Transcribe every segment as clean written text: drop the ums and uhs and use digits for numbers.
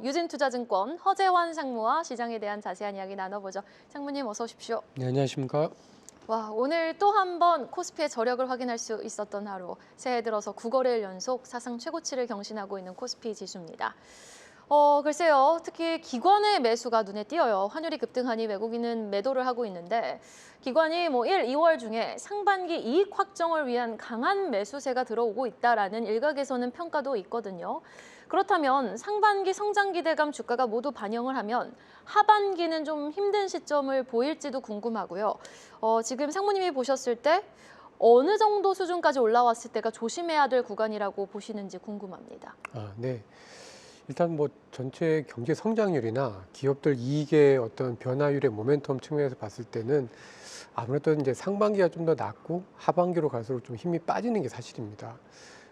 유진투자증권 허재환 상무와 시장에 대한 자세한 이야기 나눠보죠. 상무님 어서 오십시오. 네, 안녕하십니까. 와, 오늘 또 한 번 코스피의 저력을 확인할 수 있었던 하루. 새해 들어서 9거래일 연속 사상 최고치를 경신하고 있는 코스피 지수입니다. 글쎄요. 특히 기관의 매수가 눈에 띄어요. 환율이 급등하니 외국인은 매도를 하고 있는데 기관이 1, 2월 중에 상반기 이익 확정을 위한 강한 매수세가 들어오고 있다라는 일각에서는 평가도 있거든요. 그렇다면 상반기 성장 기대감 주가가 모두 반영을 하면 하반기는 좀 힘든 시점을 보일지도 궁금하고요. 지금 상무님이 보셨을 때 어느 정도 수준까지 올라왔을 때가 조심해야 될 구간이라고 보시는지 궁금합니다. 네. 일단 전체 경제 성장률이나 기업들 이익의 어떤 변화율의 모멘텀 측면에서 봤을 때는 아무래도 이제 상반기가 좀 더 낮고 하반기로 갈수록 좀 힘이 빠지는 게 사실입니다.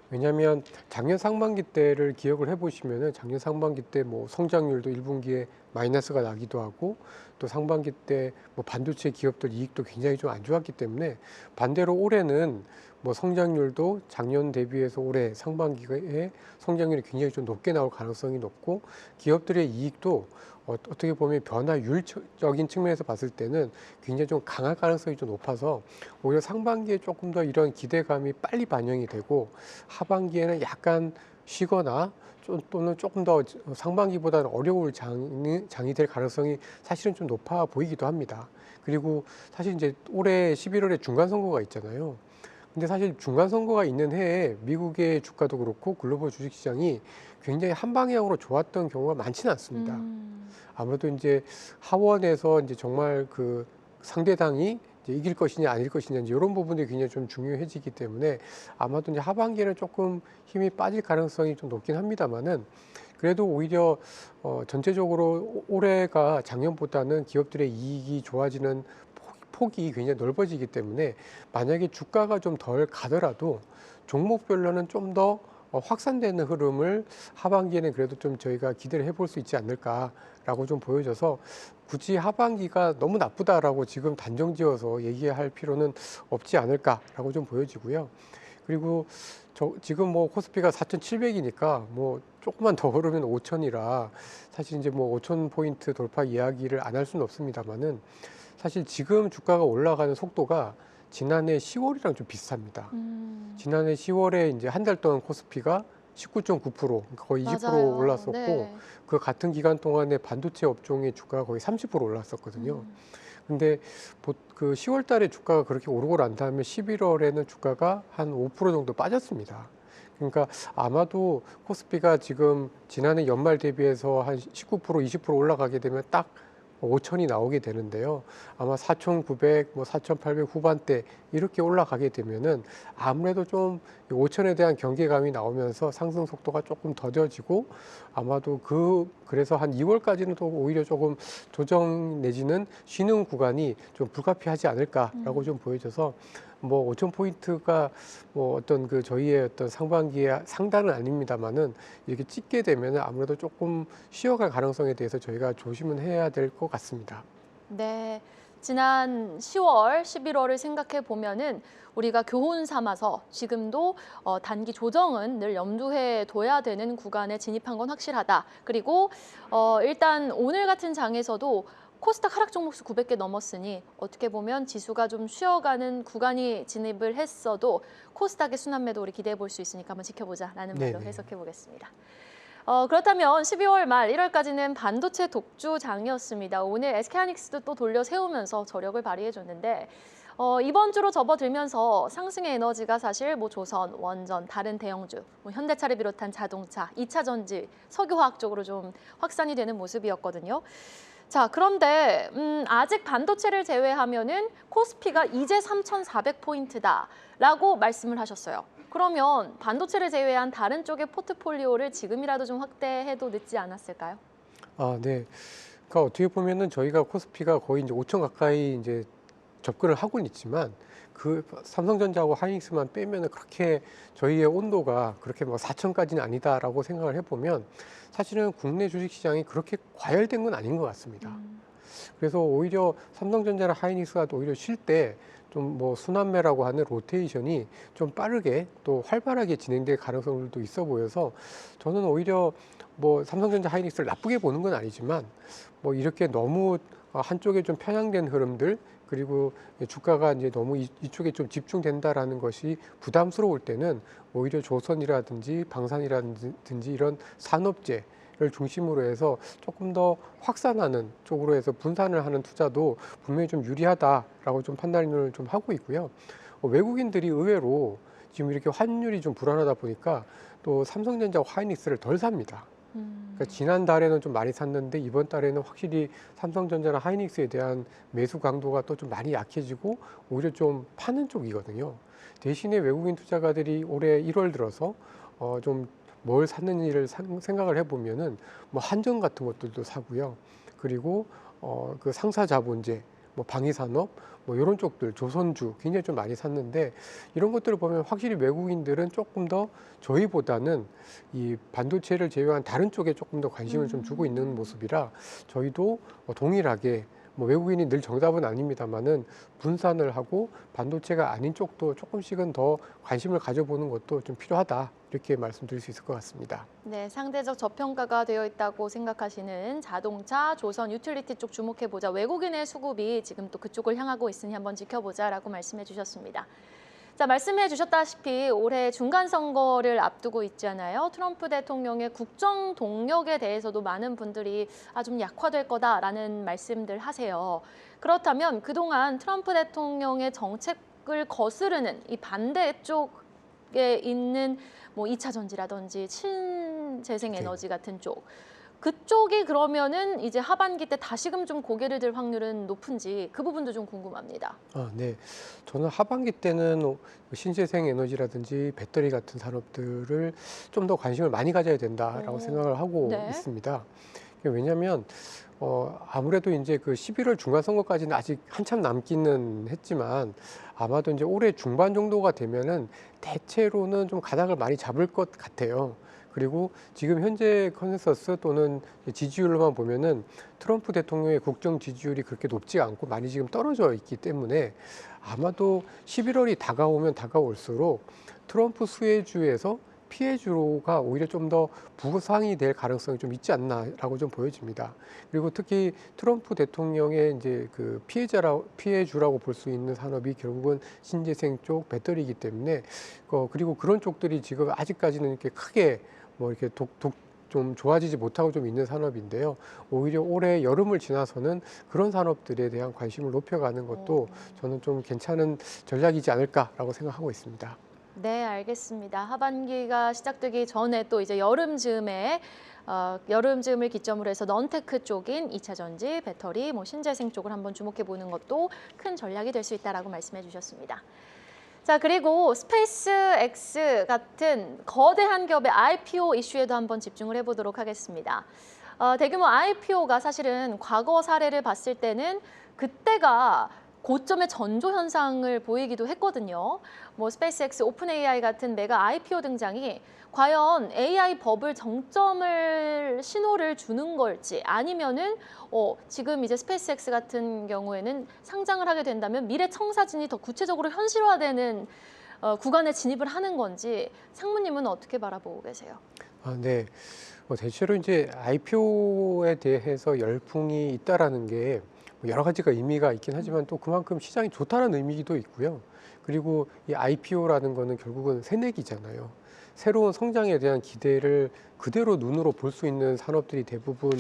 왜냐하면 작년 상반기 때를 기억을 해보시면은 작년 상반기 때 성장률도 1분기에 마이너스가 나기도 하고 또 상반기 때 반도체 기업들 이익도 굉장히 좀 안 좋았기 때문에 반대로 올해는 성장률도 작년 대비해서 올해 상반기에 성장률이 굉장히 좀 높게 나올 가능성이 높고 기업들의 이익도 어떻게 보면 변화율적인 측면에서 봤을 때는 굉장히 좀 강할 가능성이 좀 높아서 오히려 상반기에 조금 더 이런 기대감이 빨리 반영이 되고 하반기에는 약간 쉬거나 또는 조금 더 상반기보다는 어려울 장이 될 가능성이 사실은 좀 높아 보이기도 합니다. 그리고 사실 이제 올해 11월에 중간 선거가 있잖아요. 근데 사실 중간 선거가 있는 해에 미국의 주가도 그렇고 글로벌 주식시장이 굉장히 한 방향으로 좋았던 경우가 많지는 않습니다. 아무래도 이제 하원에서 이제 정말 그 상대당이 이제 이길 것이냐 아닐 것이냐 이제 이런 부분이 굉장히 좀 중요해지기 때문에 아마도 이제 하반기에는 조금 힘이 빠질 가능성이 좀 높긴 합니다만은 그래도 오히려 전체적으로 올해가 작년보다는 기업들의 이익이 좋아지는 폭이 굉장히 넓어지기 때문에 만약에 주가가 좀 덜 가더라도 종목별로는 좀 더 확산되는 흐름을 하반기에는 그래도 좀 저희가 기대를 해볼 수 있지 않을까라고 좀 보여져서 굳이 하반기가 너무 나쁘다라고 지금 단정지어서 얘기할 필요는 없지 않을까라고 좀 보여지고요. 그리고 지금 코스피가 4,700이니까 조금만 더 오르면 5,000이라 사실 이제 5,000포인트 돌파 이야기를 안 할 수는 없습니다만은 사실 지금 주가가 올라가는 속도가 지난해 10월이랑 좀 비슷합니다. 지난해 10월에 이제 한 달 동안 코스피가 19.9%, 그러니까 거의 20% 맞아요. 올랐었고, 네. 그 같은 기간 동안에 반도체 업종의 주가가 거의 30% 올랐었거든요. 근데 그 10월 달에 주가가 그렇게 오르고 난 다음에 11월에는 주가가 한 5% 정도 빠졌습니다. 그러니까 아마도 코스피가 지금 지난해 연말 대비해서 한 19%, 20% 올라가게 되면 딱 5천이 나오게 되는데요. 아마 4,900, 4,800 후반대 이렇게 올라가게 되면은 아무래도 좀 5천에 대한 경계감이 나오면서 상승 속도가 조금 더뎌지고 아마도 그래서 한 2월까지는 또 오히려 조금 조정 내지는 쉬는 구간이 좀 불가피하지 않을까라고 좀 보여져서 5,000포인트가 어떤 저희의 어떤 상반기의 상단은 아닙니다만은 이렇게 찍게 되면 아무래도 조금 쉬어갈 가능성에 대해서 저희가 조심은 해야 될 것 같습니다. 네. 지난 10월, 11월을 생각해 보면은 우리가 교훈 삼아서 지금도 단기 조정은 늘 염두에 둬야 되는 구간에 진입한 건 확실하다. 그리고 일단 오늘 같은 장에서도 코스닥 하락 종목 수 900개 넘었으니 어떻게 보면 지수가 좀 쉬어가는 구간이 진입을 했어도 코스닥의 순환 매도 우리 기대해 볼 수 있으니까 한번 지켜보자라는 말로 네네. 해석해 보겠습니다. 그렇다면 12월 말 1월까지는 반도체 독주장이었습니다. 오늘 SK하이닉스도 또 돌려 세우면서 저력을 발휘해줬는데 이번 주로 접어들면서 상승의 에너지가 사실 조선, 원전, 다른 대형주, 현대차를 비롯한 자동차, 2차 전지, 석유화학 쪽으로 좀 확산이 되는 모습이었거든요. 자, 그런데 아직 반도체를 제외하면은 코스피가 이제 3,400포인트다라고 말씀을 하셨어요. 그러면 반도체를 제외한 다른 쪽의 포트폴리오를 지금이라도 좀 확대해도 늦지 않았을까요? 네. 그러니까 어떻게 보면은 저희가 코스피가 거의 이제 5천 가까이 이제 접근을 하고는 있지만 그 삼성전자하고 하이닉스만 빼면은 그렇게 저희의 온도가 그렇게 4천까지는 아니다라고 생각을 해보면 사실은 국내 주식시장이 그렇게 과열된 건 아닌 것 같습니다. 그래서 오히려 삼성전자나 하이닉스가 오히려 쉴 때 좀 순환매라고 하는 로테이션이 좀 빠르게 또 활발하게 진행될 가능성들도 있어 보여서 저는 오히려 뭐 삼성전자 하이닉스를 나쁘게 보는 건 아니지만 뭐 이렇게 너무 한쪽에 좀 편향된 흐름들 그리고 주가가 이제 너무 이쪽에 좀 집중된다라는 것이 부담스러울 때는 오히려 조선이라든지 방산이라든지 이런 산업재를 중심으로 해서 조금 더 확산하는 쪽으로 해서 분산을 하는 투자도 분명히 좀 유리하다라고 좀 판단을 좀 하고 있고요. 외국인들이 의외로 지금 이렇게 환율이 좀 불안하다 보니까 또 삼성전자와 하이닉스를 덜 삽니다. 그러니까 지난달에는 좀 많이 샀는데 이번 달에는 확실히 삼성전자나 하이닉스에 대한 매수 강도가 또 좀 많이 약해지고 오히려 좀 파는 쪽이거든요. 대신에 외국인 투자가들이 올해 1월 들어서 좀 뭘 샀는지를 생각을 해보면은 뭐 한전 같은 것들도 사고요. 그리고 그 상사자본재, 뭐 방위산업, 뭐 이런 쪽들, 조선주 굉장히 좀 많이 샀는데 이런 것들을 보면 확실히 외국인들은 조금 더 저희보다는 이 반도체를 제외한 다른 쪽에 조금 더 관심을 좀 주고 있는 모습이라 저희도 동일하게 뭐 외국인이 늘 정답은 아닙니다만은 분산을 하고 반도체가 아닌 쪽도 조금씩은 더 관심을 가져보는 것도 좀 필요하다 이렇게 말씀드릴 수 있을 것 같습니다. 네, 상대적 저평가가 되어 있다고 생각하시는 자동차, 조선, 유틸리티 쪽 주목해보자. 외국인의 수급이 지금 또 그쪽을 향하고 있으니 한번 지켜보자라고 말씀해 주셨습니다. 자, 말씀해 주셨다시피 올해 중간선거를 앞두고 있잖아요. 트럼프 대통령의 국정 동력에 대해서도 많은 분들이 좀 약화될 거다라는 말씀들 하세요. 그렇다면 그동안 트럼프 대통령의 정책을 거스르는 이 반대쪽에 있는 뭐 2차 전지라든지 친재생 에너지 같은 쪽, 그쪽이 그러면은 이제 하반기 때 다시금 좀 고개를 들 확률은 높은지 그 부분도 좀 궁금합니다. 네. 저는 하반기 때는 신재생 에너지라든지 배터리 같은 산업들을 좀 더 관심을 많이 가져야 된다라고 생각을 하고 네. 있습니다. 왜냐하면 아무래도 이제 그 11월 중간 선거까지는 아직 한참 남기는 했지만 아마도 이제 올해 중반 정도가 되면은 대체로는 좀 가닥을 많이 잡을 것 같아요. 그리고 지금 현재 컨센서스 또는 지지율로만 보면은 트럼프 대통령의 국정 지지율이 그렇게 높지가 않고 많이 지금 떨어져 있기 때문에 아마도 11월이 다가오면 다가올수록 트럼프 수혜주에서 피해주가 오히려 좀 더 부상이 될 가능성이 좀 있지 않나라고 좀 보여집니다. 그리고 특히 트럼프 대통령의 이제 그 피해주라고 볼 수 있는 산업이 결국은 신재생 쪽 배터리이기 때문에 그리고 그런 쪽들이 지금 아직까지는 이렇게 크게 뭐 이렇게 좀 좋아지지 못하고 좀 있는 산업인데요. 오히려 올해 여름을 지나서는 그런 산업들에 대한 관심을 높여가는 것도 저는 좀 괜찮은 전략이지 않을까라고 생각하고 있습니다. 네, 알겠습니다. 하반기가 시작되기 전에 또 이제 여름즈음을 기점으로 해서 넌테크 쪽인 2차 전지, 배터리, 뭐 신재생 쪽을 한번 주목해 보는 것도 큰 전략이 될 수 있다라고 말씀해 주셨습니다. 자, 그리고 스페이스X 같은 거대한 기업의 IPO 이슈에도 한번 집중을 해보도록 하겠습니다. 대규모 IPO가 사실은 과거 사례를 봤을 때는 그때가 고점의 전조 현상을 보이기도 했거든요. 뭐 스페이스X, 오픈 AI 같은 메가 IPO 등장이 과연 AI 버블 정점을 신호를 주는 걸지 아니면은 지금 이제 스페이스X 같은 경우에는 상장을 하게 된다면 미래 청사진이 더 구체적으로 현실화되는 구간에 진입을 하는 건지 상무님은 어떻게 바라보고 계세요? 네. 대체로 이제 IPO에 대해서 열풍이 있다라는 게 여러 가지가 의미가 있긴 하지만 또 그만큼 시장이 좋다는 의미도 있고요. 그리고 이 IPO라는 거는 결국은 새내기잖아요. 새로운 성장에 대한 기대를 그대로 눈으로 볼 수 있는 산업들이 대부분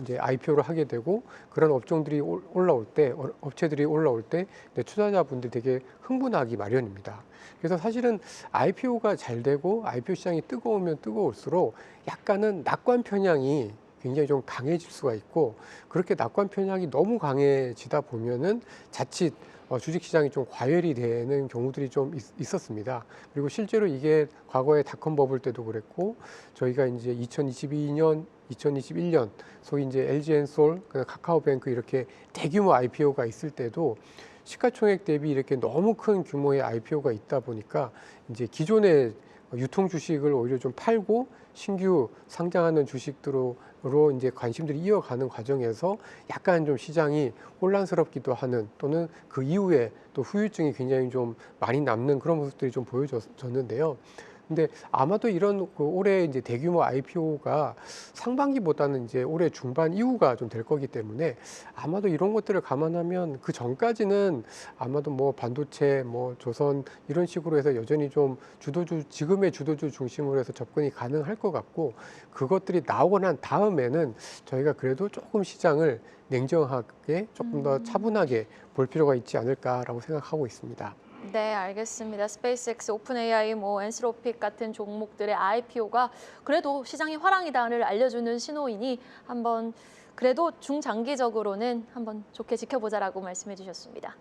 이제 IPO를 하게 되고 그런 업종들이 올라올 때, 업체들이 올라올 때 투자자분들이 되게 흥분하기 마련입니다. 그래서 사실은 IPO가 잘 되고 IPO 시장이 뜨거우면 뜨거울수록 약간은 낙관 편향이 굉장히 좀 강해질 수가 있고 그렇게 낙관 편향이 너무 강해지다 보면은 자칫 주식시장이 좀 과열이 되는 경우들이 좀 있었습니다. 그리고 실제로 이게 과거에 닷컴 버블 때도 그랬고 저희가 이제 2022년, 2021년 소위 이제 LG엔솔, 카카오뱅크 이렇게 대규모 IPO가 있을 때도 시가총액 대비 이렇게 너무 큰 규모의 IPO가 있다 보니까 이제 기존의 유통 주식을 오히려 좀 팔고 신규 상장하는 주식들로 이제 관심들이 이어가는 과정에서 약간 좀 시장이 혼란스럽기도 하는 또는 그 이후에 또 후유증이 굉장히 좀 많이 남는 그런 모습들이 좀 보여졌는데요. 근데 아마도 이런 올해 이제 대규모 IPO가 상반기보다는 이제 올해 중반 이후가 좀 될 거기 때문에 아마도 이런 것들을 감안하면 그 전까지는 아마도 뭐 반도체, 뭐 조선 이런 식으로 해서 여전히 좀 지금의 주도주 중심으로 해서 접근이 가능할 것 같고, 그것들이 나오고 난 다음에는 저희가 그래도 조금 시장을 냉정하게 조금 더 차분하게 볼 필요가 있지 않을까라고 생각하고 있습니다. 네, 알겠습니다. 스페이스X, 오픈 AI, 뭐 엔스로픽 같은 종목들의 IPO가 그래도 시장이 화랑이다를 알려주는 신호이니 한번 그래도 중장기적으로는 한번 좋게 지켜보자라고 말씀해 주셨습니다.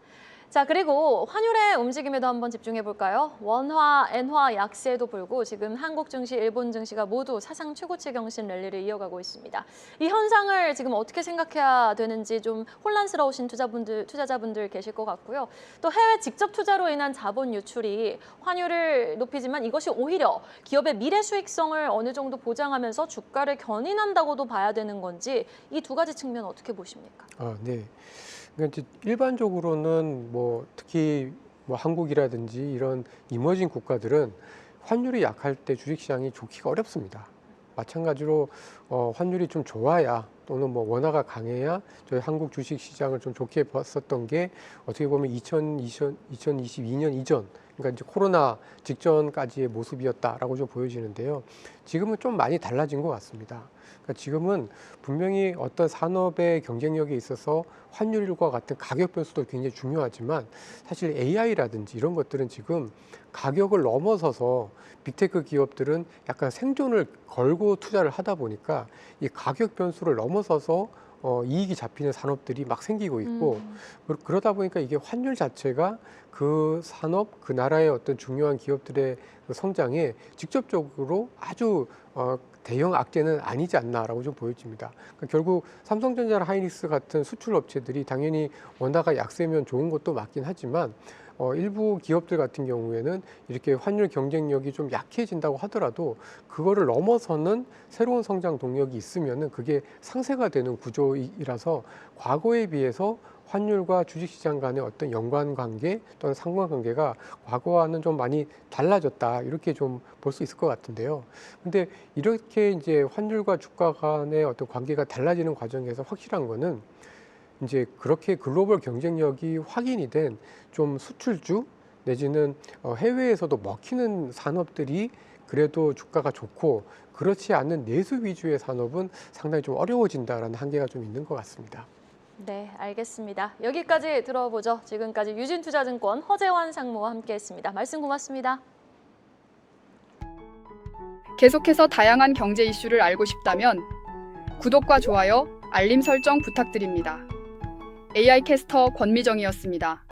자, 그리고 환율의 움직임에도 한번 집중해 볼까요? 원화, 엔화 약세에도 불고 지금 한국 증시, 일본 증시가 모두 사상 최고치 경신 랠리를 이어가고 있습니다. 이 현상을 지금 어떻게 생각해야 되는지 좀 혼란스러우신 투자자분들 계실 것 같고요. 또 해외 직접 투자로 인한 자본 유출이 환율을 높이지만 이것이 오히려 기업의 미래 수익성을 어느 정도 보장하면서 주가를 견인한다고도 봐야 되는 건지 이 두 가지 측면 어떻게 보십니까? 네. 그러니까 이제 일반적으로는 뭐 특히 뭐 한국이라든지 이런 이머징 국가들은 환율이 약할 때 주식시장이 좋기가 어렵습니다. 마찬가지로 환율이 좀 좋아야 또는 뭐 원화가 강해야 저희 한국 주식시장을 좀 좋게 봤었던 게 어떻게 보면 2022년 이전, 그러니까 이제 코로나 직전까지의 모습이었다라고 좀 보여지는데요. 지금은 좀 많이 달라진 것 같습니다. 그러니까 지금은 분명히 어떤 산업의 경쟁력에 있어서 환율과 같은 가격 변수도 굉장히 중요하지만 사실 AI라든지 이런 것들은 지금 가격을 넘어서서 빅테크 기업들은 약간 생존을 걸고 투자를 하다 보니까 이 가격 변수를 넘어서서 이익이 잡히는 산업들이 막 생기고 있고, 그러다 보니까 이게 환율 자체가 그 산업, 그 나라의 어떤 중요한 기업들의 그 성장에 직접적으로 아주 대형 악재는 아니지 않나라고 좀 보여집니다. 그러니까 결국 삼성전자나 하이닉스 같은 수출 업체들이 당연히 원화가 약세면 좋은 것도 맞긴 하지만 일부 기업들 같은 경우에는 이렇게 환율 경쟁력이 좀 약해진다고 하더라도 그거를 넘어서는 새로운 성장 동력이 있으면은 그게 상쇄가 되는 구조이라서 과거에 비해서 환율과 주식시장 간의 어떤 연관관계 또는 상관관계가 과거와는 좀 많이 달라졌다, 이렇게 좀 볼 수 있을 것 같은데요. 근데 이렇게 이제 환율과 주가 간의 어떤 관계가 달라지는 과정에서 확실한 거는 이제 그렇게 글로벌 경쟁력이 확인이 된 좀 수출주 내지는 해외에서도 먹히는 산업들이 그래도 주가가 좋고, 그렇지 않은 내수 위주의 산업은 상당히 좀 어려워진다라는 한계가 좀 있는 것 같습니다. 네, 알겠습니다. 여기까지 들어보죠. 지금까지 유진투자증권 허재환 상무와 함께했습니다. 말씀 고맙습니다. 계속해서 다양한 경제 이슈를 알고 싶다면 구독과 좋아요, 알림 설정 부탁드립니다. AI 캐스터 권미정이었습니다.